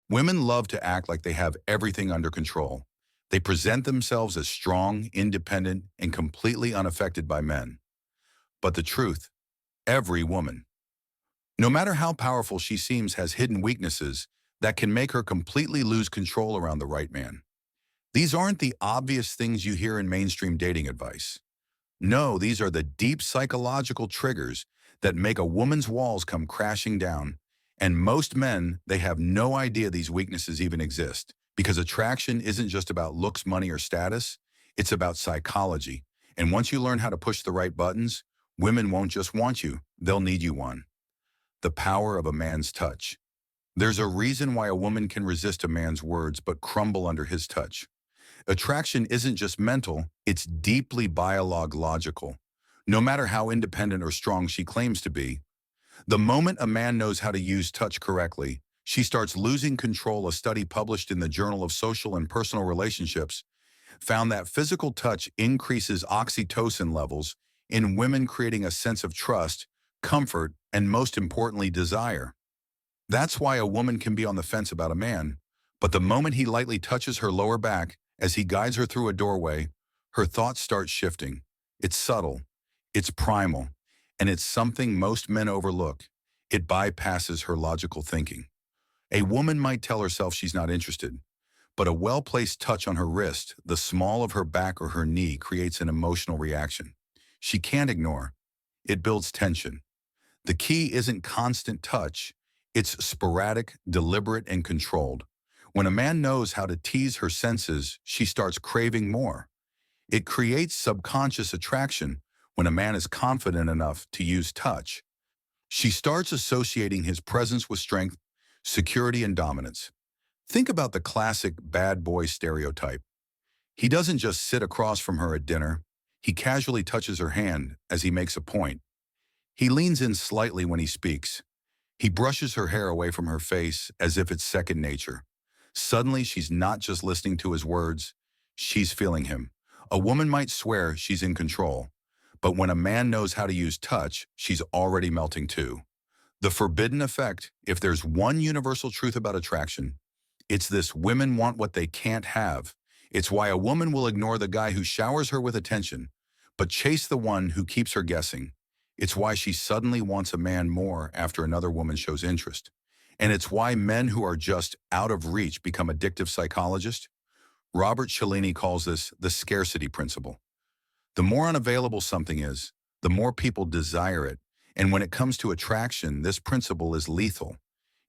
Women love to act like they have everything under control. They present themselves as strong, independent, and completely unaffected by men. But the truth, every woman, no matter how powerful she seems, has hidden weaknesses that can make her completely lose control around the right man. These aren't the obvious things you hear in mainstream dating advice. No, these are the deep psychological triggers that make a woman's walls come crashing down. And most men, they have no idea these weaknesses even exist, because attraction isn't just about looks, money, or status. It's about psychology. And once you learn how to push the right buttons, women won't just want you, they'll need you one. The power of a man's touch. There's a reason why a woman can resist a man's words but crumble under his touch. Attraction isn't just mental, it's deeply biological. No matter how independent or strong she claims to be, the moment a man knows how to use touch correctly, she starts losing control. A study published in the Journal of Social and Personal Relationships found that physical touch increases oxytocin levels in women, creating a sense of trust, comfort, and most importantly, desire. That's why a woman can be on the fence about a man, but the moment he lightly touches her lower back as he guides her through a doorway, her thoughts start shifting. It's subtle, it's primal, and it's something most men overlook. It bypasses her logical thinking. A woman might tell herself she's not interested, but a well-placed touch on her wrist, the small of her back or her knee, creates an emotional reaction she can't ignore. It builds tension. The key isn't constant touch, it's sporadic, deliberate, and controlled. When a man knows how to tease her senses, she starts craving more. It creates subconscious attraction. When a man is confident enough to use touch, she starts associating his presence with strength, security, and dominance. Think about the classic bad boy stereotype. He doesn't just sit across from her at dinner. He casually touches her hand as he makes a point. He leans in slightly when he speaks. He brushes her hair away from her face as if it's second nature. Suddenly, she's not just listening to his words, she's feeling him. A woman might swear she's in control, but when a man knows how to use touch, she's already melting too. The forbidden effect, if there's one universal truth about attraction, it's this: women want what they can't have. It's why a woman will ignore the guy who showers her with attention, but chase the one who keeps her guessing. It's why she suddenly wants a man more after another woman shows interest. And it's why men who are just out of reach become addictive psychologists. Robert Cialdini calls this the scarcity principle. The more unavailable something is, the more people desire it. And when it comes to attraction, this principle is lethal.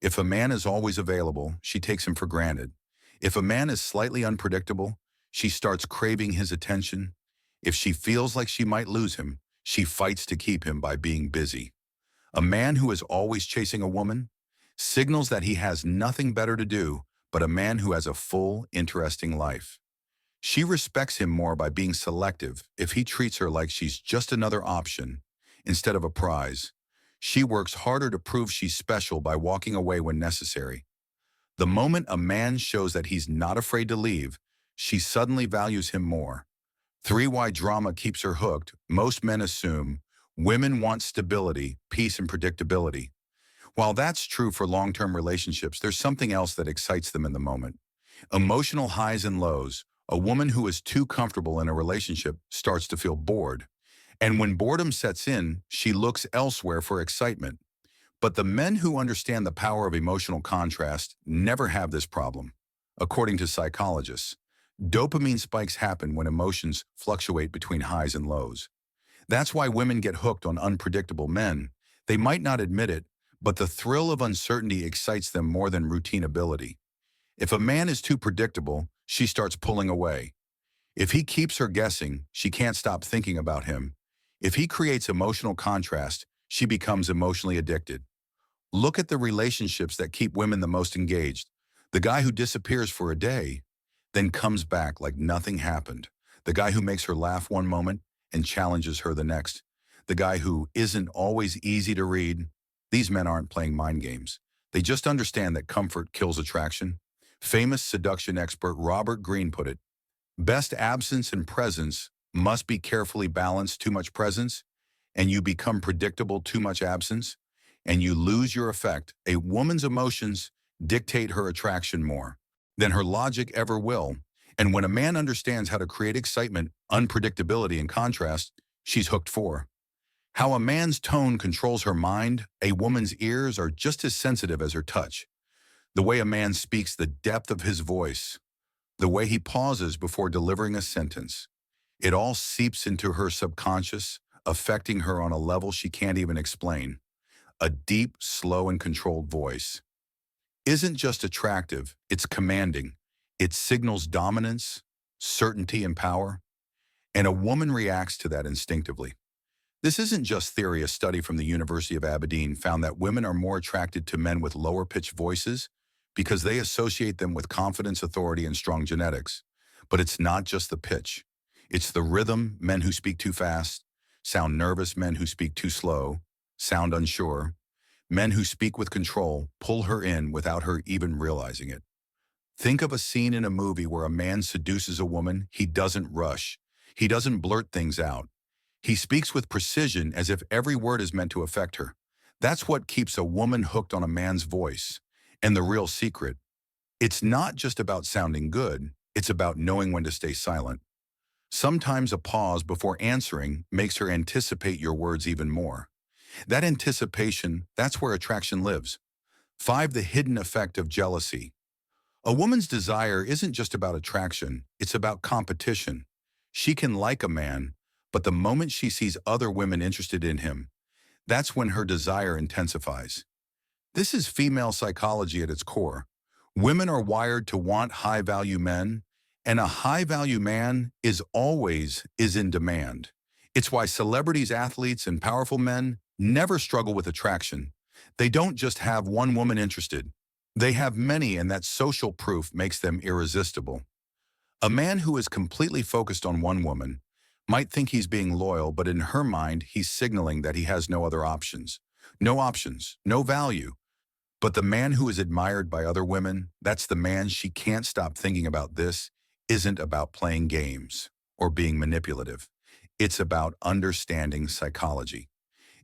If a man is always available, she takes him for granted. If a man is slightly unpredictable, she starts craving his attention. If she feels like she might lose him, she fights to keep him by being busy. A man who is always chasing a woman signals that he has nothing better to do, but a man who has a full, interesting life. She respects him more by being selective. If he treats her like she's just another option instead of a prize, she works harder to prove she's special by walking away when necessary. The moment a man shows that he's not afraid to leave, she suddenly values him more. 3. Why drama keeps her hooked. Most men assume women want stability, peace, and predictability. While that's true for long-term relationships, there's something else that excites them in the moment. Emotional highs and lows. A woman who is too comfortable in a relationship starts to feel bored. And when boredom sets in, she looks elsewhere for excitement. But the men who understand the power of emotional contrast never have this problem. According to psychologists, dopamine spikes happen when emotions fluctuate between highs and lows. That's why women get hooked on unpredictable men. They might not admit it, but the thrill of uncertainty excites them more than routine ability. If a man is too predictable, she starts pulling away. If he keeps her guessing, she can't stop thinking about him. If he creates emotional contrast, she becomes emotionally addicted. Look at the relationships that keep women the most engaged. The guy who disappears for a day, then comes back like nothing happened. The guy who makes her laugh one moment and challenges her the next. The guy who isn't always easy to read. These men aren't playing mind games. They just understand that comfort kills attraction. Famous seduction expert Robert Greene put it, best absence and presence must be carefully balanced. Too much presence, and you become predictable. Too much absence, and you lose your effect. A woman's emotions dictate her attraction more than her logic ever will. And when a man understands how to create excitement, unpredictability, and contrast, she's hooked for. How a man's tone controls her mind, a woman's ears are just as sensitive as her touch. The way a man speaks, the depth of his voice, the way he pauses before delivering a sentence. It all seeps into her subconscious, affecting her on a level she can't even explain. A deep, slow, and controlled voice isn't just attractive, it's commanding. It signals dominance, certainty, and power, and a woman reacts to that instinctively. This isn't just theory. A study from the University of Aberdeen found that women are more attracted to men with lower-pitched voices because they associate them with confidence, authority, and strong genetics. But it's not just the pitch. It's the rhythm. Men who speak too fast sound nervous. Men who speak too slow sound unsure. Men who speak with control pull her in without her even realizing it. Think of a scene in a movie where a man seduces a woman. He doesn't rush. He doesn't blurt things out. He speaks with precision as if every word is meant to affect her. That's what keeps a woman hooked on a man's voice. And the real secret, it's not just about sounding good, it's about knowing when to stay silent. Sometimes a pause before answering makes her anticipate your words even more. That anticipation, that's where attraction lives. 5. The hidden effect of jealousy. A woman's desire isn't just about attraction, it's about competition. She can like a man, but the moment she sees other women interested in him, that's when her desire intensifies. This is female psychology at its core. Women are wired to want high-value men, and a high-value man is in demand. It's why celebrities, athletes, and powerful men never struggle with attraction. They don't just have one woman interested. They have many, and that social proof makes them irresistible. A man who is completely focused on one woman might think he's being loyal, but in her mind, he's signaling that he has no other options. No options, no value. But the man who is admired by other women, that's the man she can't stop thinking about. This isn't about playing games or being manipulative. It's about understanding psychology.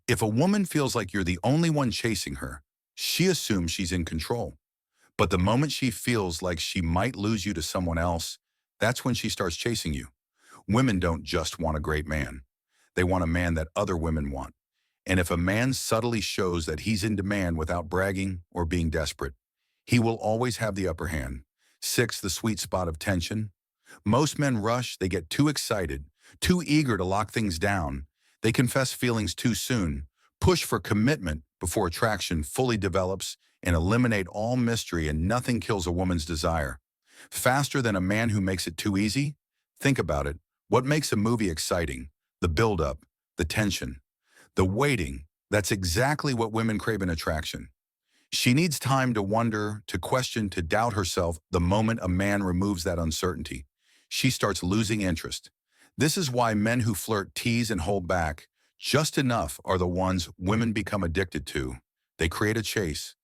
If a woman feels like you're the only one chasing her, she assumes she's in control. But the moment she feels like she might lose you to someone else, that's when she starts chasing you. Women don't just want a great man. They want a man that other women want. And if a man subtly shows that he's in demand without bragging or being desperate, he will always have the upper hand. 6. The sweet spot of tension. Most men rush, they get too excited, too eager to lock things down. They confess feelings too soon, push for commitment before attraction fully develops, and eliminate all mystery, and nothing kills a woman's desire faster than a man who makes it too easy. Think about it. What makes a movie exciting? The build-up, the tension. The waiting, that's exactly what women crave in attraction. She needs time to wonder, to question, to doubt herself. The moment a man removes that uncertainty, she starts losing interest. This is why men who flirt, tease, and hold back just enough are the ones women become addicted to. They create a chase.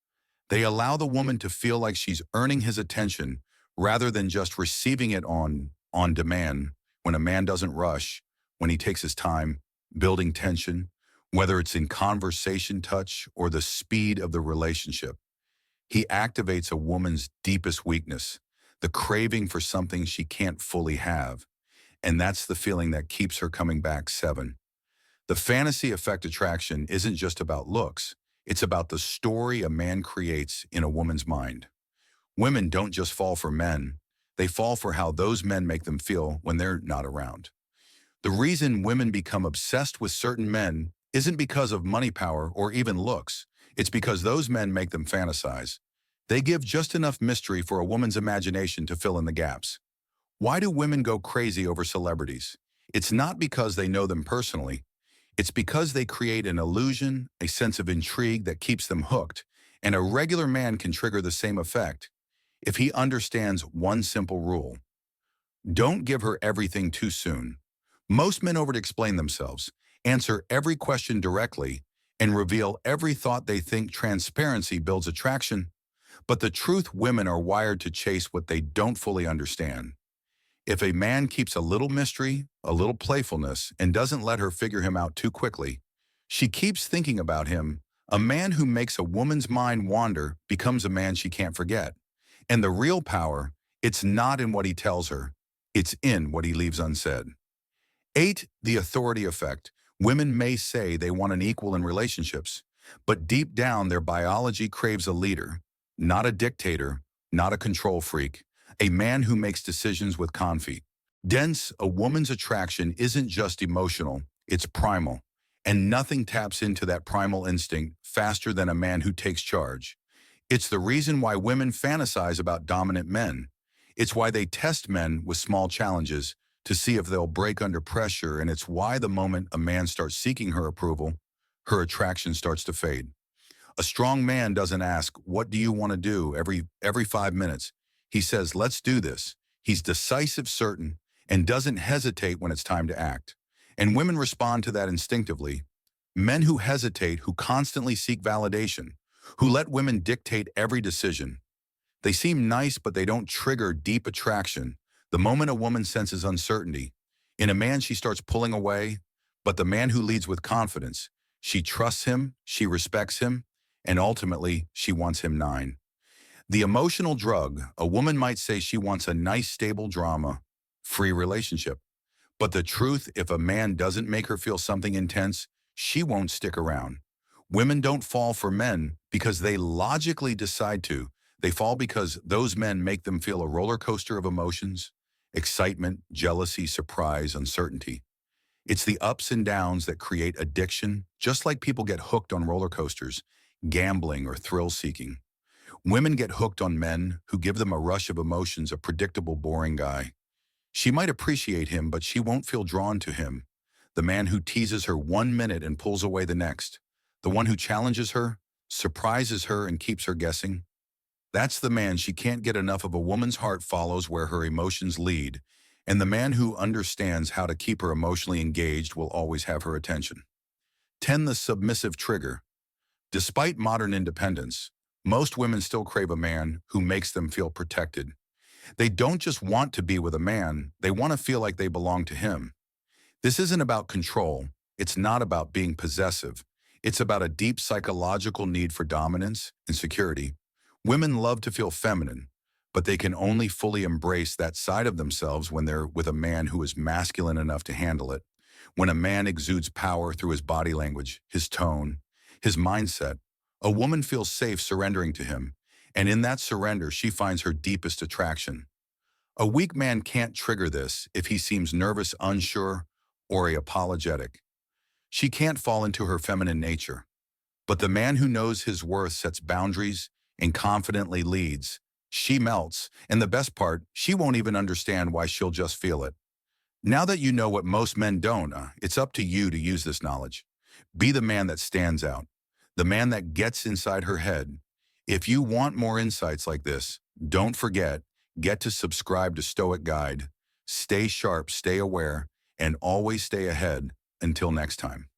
They allow the woman to feel like she's earning his attention rather than just receiving it on demand. When a man doesn't rush, when he takes his time, building tension, whether it's in conversation, touch, or the speed of the relationship, he activates a woman's deepest weakness, the craving for something she can't fully have. And that's the feeling that keeps her coming back. 7. The fantasy effect. Attraction isn't just about looks. It's about the story a man creates in a woman's mind. Women don't just fall for men. They fall for how those men make them feel when they're not around. The reason women become obsessed with certain men isn't because of money, power, or even looks. It's because those men make them fantasize. They give just enough mystery for a woman's imagination to fill in the gaps. Why do women go crazy over celebrities? It's not because they know them personally. It's because they create an illusion, a sense of intrigue that keeps them hooked, and a regular man can trigger the same effect if he understands one simple rule. Don't give her everything too soon. Most men over-explain themselves, answer every question directly, and reveal every thought they think. Transparency builds attraction, but the truth, women are wired to chase what they don't fully understand. If a man keeps a little mystery, a little playfulness, and doesn't let her figure him out too quickly, she keeps thinking about him A man who makes a woman's mind wander becomes a man she can't forget. And the real power, it's not in what he tells her, it's in what he leaves unsaid. 8. The authority effect. Women may say they want an equal in relationships, but deep down their biology craves a leader, not a dictator, not a control freak, a man who makes decisions with confidence. Dense, a woman's attraction isn't just emotional, it's primal. And nothing taps into that primal instinct faster than a man who takes charge. It's the reason why women fantasize about dominant men. It's why they test men with small challenges to see if they'll break under pressure, and it's why the moment a man starts seeking her approval, her attraction starts to fade. A strong man doesn't ask, "What do you want to do?" every 5 minutes. He says, "Let's do this." He's decisive, certain, and doesn't hesitate when it's time to act. And women respond to that instinctively. Men who hesitate, who constantly seek validation, who let women dictate every decision. They seem nice, but they don't trigger deep attraction. The moment a woman senses uncertainty, in a man she starts pulling away, but the man who leads with confidence, she trusts him, she respects him, and ultimately she wants him 9. The emotional drug, a woman might say she wants a nice, stable drama-free relationship. But the truth, if a man doesn't make her feel something intense, she won't stick around. Women don't fall for men because they logically decide to. They fall because those men make them feel a roller coaster of emotions, excitement, jealousy, surprise, uncertainty. It's the ups and downs that create addiction, just like people get hooked on roller coasters, gambling, or thrill-seeking. Women get hooked on men who give them a rush of emotions, a predictable, boring guy. She might appreciate him, but she won't feel drawn to him. The man who teases her 1 minute and pulls away the next. The one who challenges her, surprises her, and keeps her guessing. That's the man she can't get enough of. A woman's heart follows where her emotions lead, and the man who understands how to keep her emotionally engaged will always have her attention. 10. The submissive trigger. Despite modern independence, most women still crave a man who makes them feel protected. They don't just want to be with a man, they want to feel like they belong to him. This isn't about control. It's not about being possessive. It's about a deep psychological need for dominance and security. Women love to feel feminine, but they can only fully embrace that side of themselves when they're with a man who is masculine enough to handle it. When a man exudes power through his body language, his tone, his mindset, a woman feels safe surrendering to him, and in that surrender, she finds her deepest attraction. A weak man can't trigger this if he seems nervous, unsure, or apologetic. She can't fall into her feminine nature. But the man who knows his worth sets boundaries and confidently leads. She melts, and the best part, she won't even understand why, she'll just feel it. Now that you know what most men don't, it's up to you to use this knowledge. Be the man that stands out, the man that gets inside her head. If you want more insights like this, don't forget, get to subscribe to Stoic Guide. Stay sharp, stay aware, and always stay ahead. Until next time.